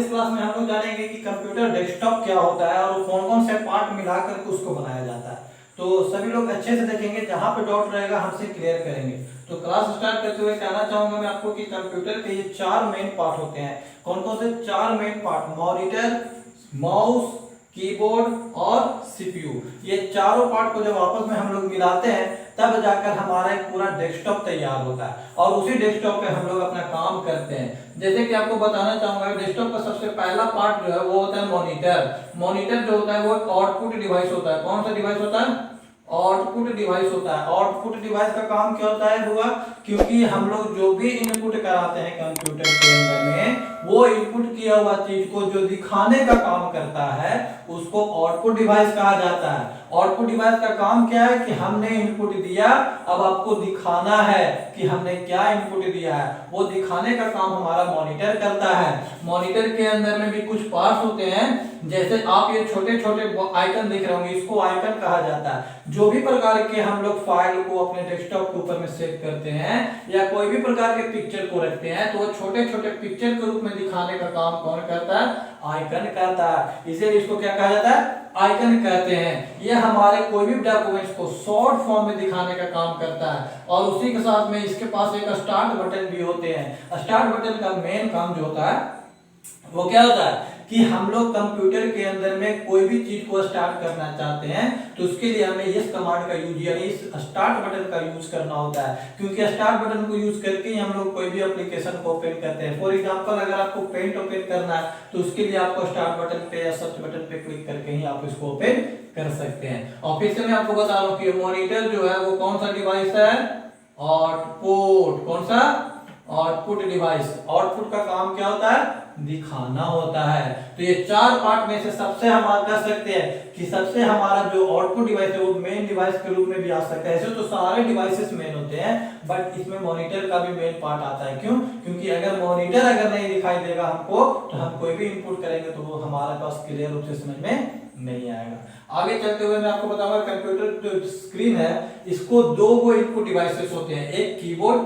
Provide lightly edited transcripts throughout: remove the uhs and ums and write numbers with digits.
इस क्लास में हम लोग जानेंगे कि कंप्यूटर डेस्कटॉप क्या होता है और कौन कौन से पार्ट मिलाकर के उसको बनाया जाता है। तो सभी लोग अच्छे से देखेंगे, जहां पे डाउट रहेगा हमसे क्लियर करेंगे। तो क्लास स्टार्ट करते हुए कहना चाहूंगा मैं आपको कि कंप्यूटर के ये 4 मेन पार्ट होते हैं। कौन कौन से 4 main part? Monitor, mouse, keyboard और सीपीयू। ये चारों पार्ट को जब आपस में हम लोग मिलाते हैं तब जाकर हमारा एक पूरा डेस्कटॉप तैयार होता है और उसी डेस्कटॉप पे हम लोग अपना काम करते हैं। जैसे कि आपको बताना चाहूंगा, डेस्कटॉप का सबसे पहला पार्ट जो है वो होता है मॉनिटर। मॉनिटर जो होता है वो एक आउटपुट डिवाइस होता है। कौन सा डिवाइस होता है? आउटपुट डिवाइस होता है। आउटपुट डिवाइस का काम क्या होता है हुआ, क्योंकि हम लोग जो भी इनपुट कराते हैं कंप्यूटर के अंदर में, वो इनपुट किया हुआ चीज को जो दिखाने का काम करता है उसको आउटपुट डिवाइस कहा जाता है। आउटपुट डिवाइस का काम क्या है कि हमने इनपुट दिया, अब आपको दिखाना है कि हमने क्या इनपुट दिया है, वो दिखाने का काम हमारा मॉनिटर करता है। मॉनिटर के अंदर में भी कुछ पार्ट्स होते हैं, जैसे आप ये छोटे छोटे आइकन देख रहे होंगे, इसको आइकन कहा जाता है। जो भी प्रकार के हम लोग फाइल को अपने डेस्कटॉप के ऊपर में सेव करते हैं या कोई भी प्रकार के पिक्चर को रखते हैं तो वो छोटे छोटे पिक्चर के रूप में दिखाने का काम कौन करता है? आइकन करता है। इसीलिए इसको क्या कहा जाता है? आइकन कहते हैं। ये हमारे कोई भी डॉक्यूमेंट्स को शॉर्ट फॉर्म में दिखाने का काम करता है और उसी के साथ में इसके पास एक स्टार्ट बटन भी होते हैं। स्टार्ट बटन का मेन काम जो होता है वो क्या होता है कि हम लोग कंप्यूटर के अंदर में कोई भी चीज को स्टार्ट करना चाहते हैं तो उसके लिए हमें इस कमांड का यूज यानी इस स्टार्ट बटन का यूज करना होता है, क्योंकि स्टार्ट बटन को यूज करके ही हम लोग कोई भी एप्लीकेशन को ओपन करते हैं। फॉर एग्जांपल, अगर आपको पेंट ओपन करना है तो उसके लिए आपको स्टार्ट बटन पे या सर्च बटन पे क्लिक करके ही आप इसको ओपन कर सकते हैं। और फिर से मैं आपको बता रहा हूँ कि मॉनिटर जो है वो कौन सा डिवाइस है? आउटपुट। कौन सा? Output device. आउटपुट का काम क्या होता है? दिखाना होता है। तो ये 4 पार्ट में से सबसे हम कह सकते हैं कि सबसे हमारा जो आउटपुट डिवाइस है वो मेन डिवाइस के रूप में भी आ सकता है। ऐसे तो सारे डिवाइसेस मेन होते हैं, बट इसमें मॉनिटर का भी मेन पार्ट आता है। क्यों? क्योंकि अगर मॉनिटर अगर नहीं दिखाई देगा हमको तो हम कोई भी इनपुट करेंगे तो वो हमारे पास क्लियर रूप से समझ में नहीं आएगा। आगे चलते हुए मैं आपको बताऊंगा, कंप्यूटर जो स्क्रीन है इसको 2 इनपुट डिवाइसेस होते हैं, एक कीबोर्ड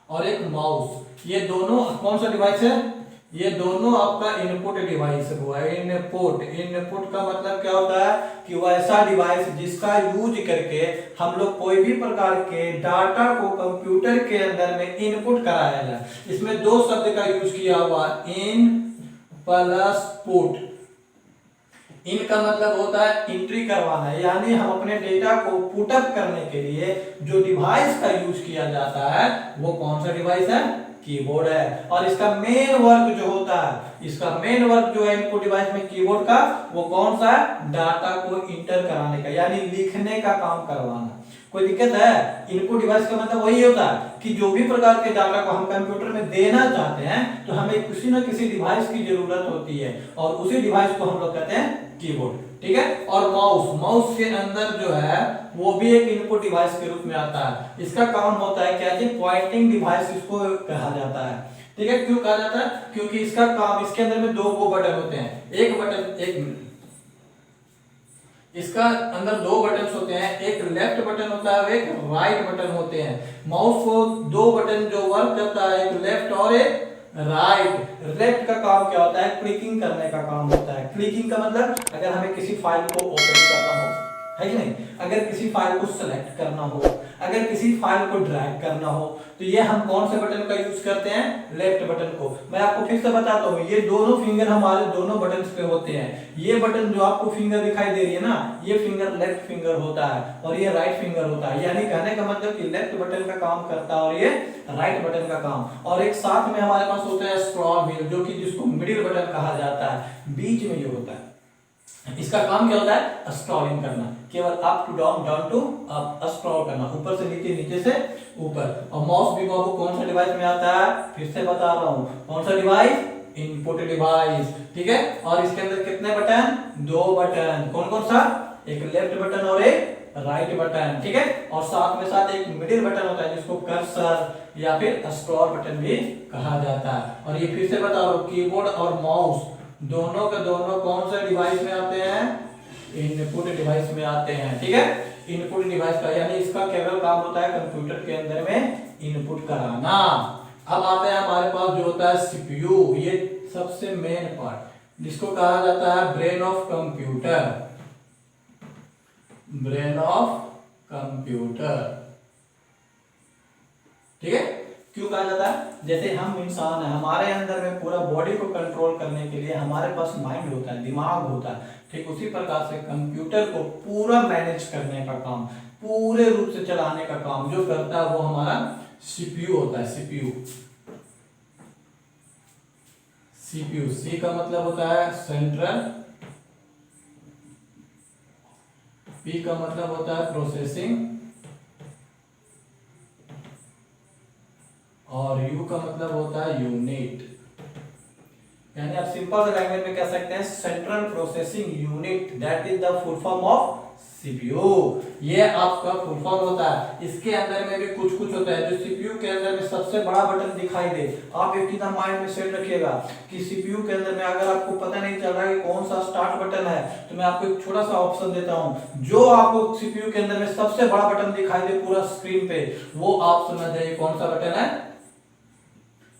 और एक माउस। ये दोनों कौन सा डिवाइस है? ये दोनों आपका इनपुट डिवाइस हुआ। इनपुट का मतलब क्या होता है कि वो ऐसा डिवाइस जिसका यूज करके हम लोग कोई भी प्रकार के डाटा को कंप्यूटर के अंदर में इनपुट कराया जाए। इसमें 2 शब्द का यूज किया हुआ, इन प्लस पुट। इन का मतलब होता है एंट्री करवाना, यानी हम अपने डेटा को पुटअप करने के लिए जो डिवाइस का यूज किया जाता है वो कौन सा डिवाइस है? कीबोर्ड है। और इसका मेन वर्क जो होता है, इसका मेन वर्क जो है इनपुट डिवाइस में कीबोर्ड का, वो कौन सा है? डाटा को इंटर कराने का, यानी लिखने का काम करवाना। कोई दिक्कत है? इनपुट डिवाइस का मतलब वही होता है कि जो भी प्रकार के डाटा को हम कंप्यूटर में देना चाहते हैं तो हमें किसी न किसी डिवाइस की जरूरत होती है और उसी डिवाइस को हम लोग कहते हैं कीबोर्ड। ठीक है। और माउस के अंदर जो है वो भी एक इनपुट डिवाइस के रूप में आता है। इसका काम होता है क्या जी? पॉइंटिंग डिवाइस इसको कहा जाता है। ठीक है। क्यों कहा जाता है? क्योंकि इसका काम, इसके अंदर में 2 बटन होते हैं। एक बटन, एक मिनट, इसका अंदर 2 बटन होते हैं, एक लेफ्ट बटन होता है, एक राइट बटन होते हैं। माउस को 2 बटन जो वर्क करता है, एक लेफ्ट और एक राइट। लेफ्ट का काम क्या होता है? क्लिकिंग करने का काम होता है। क्लिकिंग का मतलब अगर हमें किसी फाइल को ओपन करना हो, है कि नहीं, अगर किसी फाइल को सेलेक्ट करना हो, अगर किसी फाइल को ड्रैग करना हो, तो ये हम कौन से बटन का यूज करते हैं? लेफ्ट बटन को। मैं आपको फिर से बताता हूँ, ये दोनों फिंगर हमारे दोनों बटन पे होते हैं। ये बटन जो आपको फिंगर दिखाई दे रही है ना, ये फिंगर लेफ्ट फिंगर होता है और ये राइट फिंगर होता है। यानी कहने का मतलब कि लेफ्ट बटन का काम करता है और ये राइट बटन का काम। और एक साथ में हमारे पास होता है स्क्रॉल व्हील, जो कि जिसको मिडिल बटन कहा जाता है, बीच में जो होता है। इसका काम क्या होता है? स्क्रॉलिंग करना, केवल up to down, down to up, scroll करना, ऊपर से नीचे, नीचे से ऊपर। और माउस भी बाबू कौन सा डिवाइस में आता है? फिर से बता रहा हूं, कौन सा डिवाइस? Input device. ठीक है। और इसके अंदर कितने बटन? 2 बटन। कौन कौन सा? एक लेफ्ट बटन और एक राइट बटन। ठीक है। और साथ में साथ एक मिडिल बटन होता है जिसको कर्सर या फिर स्क्रॉल बटन भी कहा जाता है। और ये फिर से बता रहा हूं, कीबोर्ड और माउस दोनों के दोनों कौन से डिवाइस में आते हैं? इनपुट डिवाइस में आते हैं। ठीक है। इनपुट डिवाइस का यानी इसका केवल काम होता है कंप्यूटर के अंदर में इनपुट कराना। अब आते हैं हमारे पास जो होता है सीपीयू। ये सबसे मेन पार्ट, जिसको कहा जाता है brain of computer, brain of computer. ठीक है, क्यों कहा जाता है? जैसे हम इंसान है, हमारे अंदर में पूरा बॉडी को कंट्रोल करने के लिए हमारे पास माइंड होता है, दिमाग होता है। ठीक उसी प्रकार से कंप्यूटर को पूरा मैनेज करने का काम, पूरे रूप से चलाने का काम जो करता है वो हमारा सीपीयू होता है। सीपीयू, सीपीयू, सी का मतलब होता है सेंट्रल, पी का मतलब होता है प्रोसेसिंग, और यू का मतलब होता है यूनिट। यानी आप सिंपल से लैंग्वेज में कह सकते हैं central processing unit, that is the full form of CPU. ये आपका फुल फॉर्म होता है। इसके अंदर में भी कुछ कुछ होता है। जो सीपीयू के अंदर में सबसे बड़ा बटन दिखाई दे, आप एक चीज माइंड में सेट रखिएगा कि सीपीयू के अंदर में अगर आपको पता नहीं चल रहा है कि कौन सा स्टार्ट बटन है, तो मैं आपको एक छोटा सा ऑप्शन देता हूं। जो आपको सीपीयू के अंदर में सबसे बड़ा बटन दिखाई दे पूरा स्क्रीन पे, वो आप समझ जाइए कौन सा बटन है,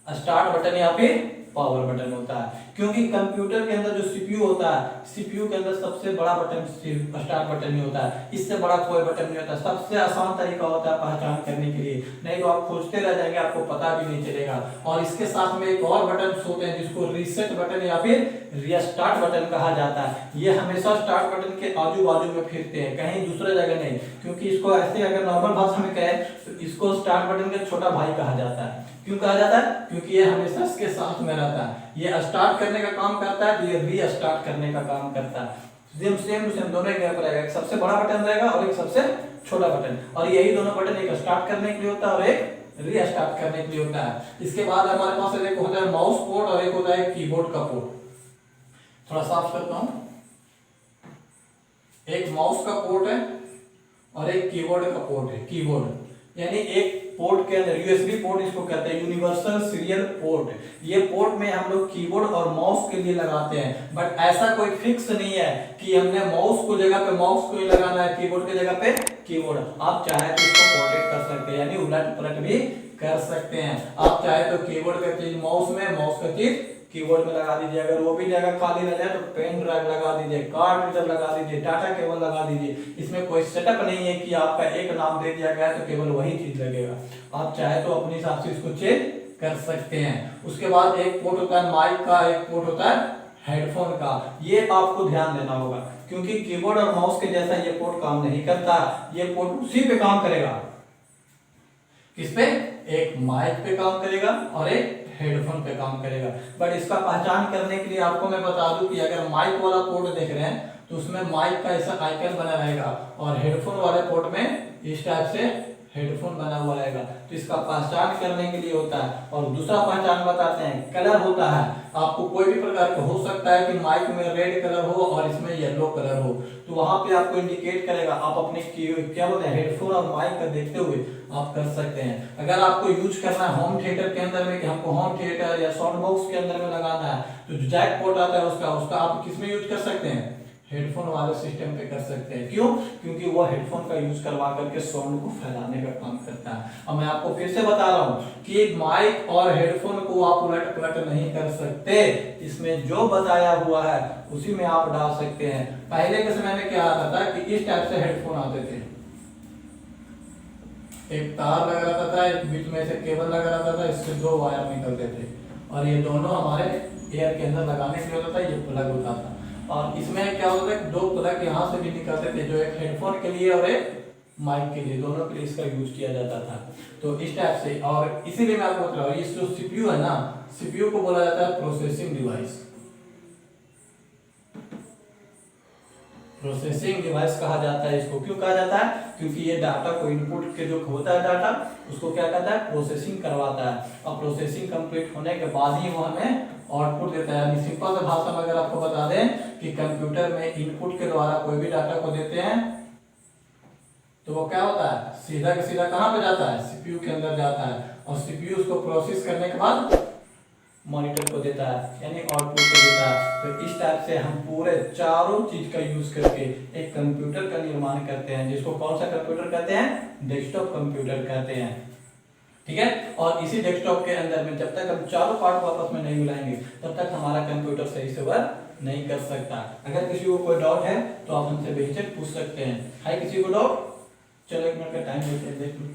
स्टार्ट बटन या फिर पावर बटन होता है। क्योंकि कंप्यूटर के अंदर जो सीपीयू होता है, सीपीयू के अंदर सबसे बड़ा बटन स्टार्ट बटन ही होता है। इससे बड़ा कोई बटन नहीं होता। सबसे आसान तरीका होता है पहचान करने के लिए, नहीं तो आप खोजते रह जाएंगे, आपको पता भी नहीं चलेगा। और इसके साथ में एक और बटन होते हैं जिसको रीसेट बटन या फिर रीस्टार्ट बटन कहा जाता है। ये हमेशा स्टार्ट बटन के आजू बाजू में फिरते हैं, कहीं दूसरे जगह नहीं। क्योंकि इसको ऐसे अगर नॉर्मल भाषा में कहें तो इसको स्टार्ट बटन का छोटा भाई कहा जाता है। क्यों कहा जाता है? क्योंकि ये हमेशा इसके साथ में रहता है। ये स्टार्ट करने का काम करता है, तो ये रीस्टार्ट करने का काम करता है। सेम सेम टू सेम दोनों एक रहेगा, एक सबसे बड़ा बटन रहेगा और एक सबसे छोटा बटन। और यही दोनों बटन, एक स्टार्ट करने के लिए होता है और एक रीस्टार्ट करने के लिए होता है। इसके बाद हमारे पास एक होता है माउस पोर्ट और एक होता है कीबोर्ड का पोर्ट। थोड़ा साफ करता हूं। एक माउस का पोर्ट है और एक कीबोर्ड का पोर्ट है। कीबोर्ड यानी एक पोर्ट के अंदर यूएसबी पोर्ट इसको कहते हैं, यूनिवर्सल सीरियल पोर्ट। ये पोर्ट में हम लोग कीबोर्ड और माउस के लिए लगाते हैं। बट ऐसा कोई फिक्स नहीं है कि हमने माउस को जगह पे माउस को ही लगाना है, कीबोर्ड की जगह पे कीबोर्ड। आप चाहे तो इसको पोर्ट्रेट कर सकते हैं, यानी उलट पलट भी कर सकते हैं। आप चाहे तो कीबोर्ड का चीज माउस में, माउस का चीज कीबोर्ड में लगा दीजिए। अगर वो भी जगह खाली रह जाए तो पेन ड्राइव लगा दीजिए, कार्ड रीडर लगा दीजिए, डाटा केबल लगा दीजिए। इसमें कोई सेटअप नहीं है कि आपका एक नाम दे दिया गया तो केवल वही चीज लगेगा। आप चाहे तो अपने हिसाब से इसको चेंज कर सकते हैं। उसके बाद एक पोर्ट होता है माइक का, एक पोर्ट होता है हेडफोन का। ये आपको ध्यान देना होगा क्योंकि कीबोर्ड और माउस के जैसा ये पोर्ट काम नहीं करता। ये पोर्ट उसी पे काम करेगा, किस पे? एक माइक पे काम करेगा और एक हेडफोन पे काम करेगा। बट इसका पहचान करने के लिए आपको मैं बता दूं कि अगर माइक वाला पोर्ट देख रहे हैं तो उसमें माइक का ऐसा आइकन बना रहेगा और हेडफोन वाले पोर्ट में इस टाइप से हेडफोन बना हुआ रहेगा। तो इसका पहचान करने के लिए होता है। और दूसरा पहचान बताते हैं, कलर होता है। आपको कोई भी प्रकार का हो सकता है कि माइक में रेड कलर हो और इसमें येलो कलर हो, तो वहां पे आपको इंडिकेट करेगा। आप अपने क्या बोलते हैं हेडफोन और माइक का देखते हुए आप कर सकते हैं। अगर आपको यूज करना है होम थिएटर के अंदर में कि हमको होम थिएटर या साउंड बॉक्स के अंदर में लगाना है, तो जो जैक पोर्ट आता है उसका आप किस में यूज कर सकते हैं? हेडफोन वाले सिस्टम पे कर सकते हैं। क्यों? क्योंकि वो हेडफोन का यूज करवा करके साउंड को फैलाने का काम करता है। अब मैं आपको फिर से बता रहा हूं कि माइक और हेडफोन को आप उलट पलट नहीं कर सकते। इसमें जो बताया हुआ है उसी में आप डाल सकते हैं। पहले के समय में क्या आता था कि इस टाइप से हेडफोन आते थे, एक तार लगा रहता था, एक बीच में से केबल लगा रहता था, इससे दो वायर निकलते थे और ये दोनों हमारे एयर के अंदर लगाने के लिए होता था। ये प्लग होता था और इसमें क्या होता है, दो प्लग यहाँ से भी निकलते थे, जो एक हेडफोन के लिए और एक माइक के लिए, दोनों के लिए इसका यूज किया जाता था। तो इस टाइप से, और इसीलिए मैं आपको बता रहा हूँ, इस जो सीपीयू है ना, सीपीयू को बोला जाता है प्रोसेसिंग डिवाइस। प्रोसेसिंग डिवाइस कहा जाता है इसको। क्यों कहा जाता है? क्योंकि ये डाटा को इनपुट के जो होता है डाटा, उसको क्या कहता है? प्रोसेसिंग करवाता है। और प्रोसेसिंग कंप्लीट होने के बाद ही वो हमें आउटपुट देता है। सिंपल से भाषा में अगर आपको बता दें कि कंप्यूटर में इनपुट के द्वारा कोई भी डाटा को देते हैं तो वो क्या होता है? सीधा के सीधा कहां पे जाता है? सीपीयू के अंदर जाता है और सीपीयू उसको प्रोसेस करने के बाद मॉनिटर को देता है, यानी आउटपुट को देता है। तो इस टाइप से हम पूरे चारों चीज का यूज करके एक कंप्यूटर का निर्माण करते हैं, जिसको कौन सा कंप्यूटर कहते हैं? डेस्कटॉप कंप्यूटर कहते हैं। ठीक है। और इसी डेस्कटॉप के अंदर में जब तक हम चारों पार्ट आपस में नहीं मिलाएंगे तब तक हमारा कंप्यूटर सही से वर्क नहीं कर सकता। अगर किसी को कोई डाउट है तो आप हमसे बेझिझक पूछ सकते हैं। है किसी को डाउट? चलो 1 मिनट का टाइम देते हैं, देख लो।